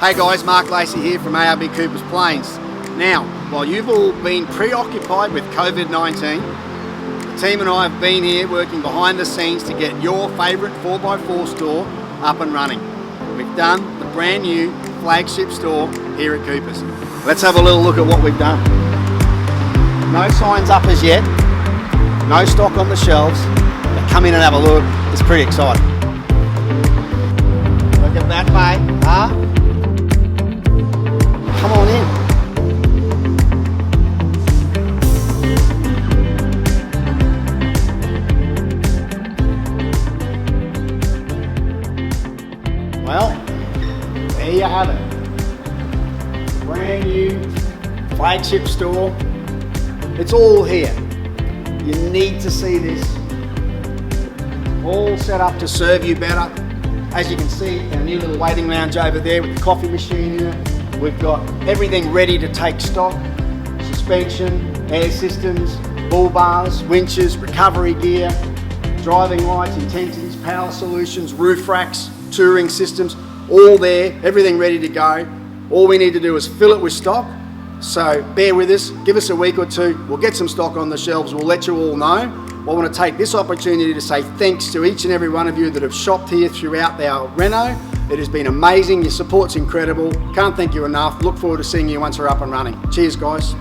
Hey guys, Mark Lacey here from ARB Coopers Plains. Now, while you've all been preoccupied with COVID-19, the team and I have been here working behind the scenes to get your favourite 4x4 store up and running. We've done the brand new flagship store here at Coopers. Let's have a little look at what we've done. No signs up as yet, no stock on the shelves, but come in and have a look, it's pretty exciting. Look at that, mate, huh? Come on in. Well, there you have it. Brand new flagship store. It's all here. You need to see this. All set up to serve you better. As you can see, our new little waiting lounge over there with the coffee machine in it. We've got everything ready to take stock. Suspension, air systems, bull bars, winches, recovery gear, driving lights, intensities, power solutions, roof racks, touring systems, all there, everything ready to go. All we need to do is fill it with stock. So bear with us, give us a week or two, we'll get some stock on the shelves, we'll let you all know. I want to take this opportunity to say thanks to each and every one of you that have shopped here throughout our reno. It has been amazing, your support's incredible, can't thank you enough, look forward to seeing you once we're up and running. Cheers guys.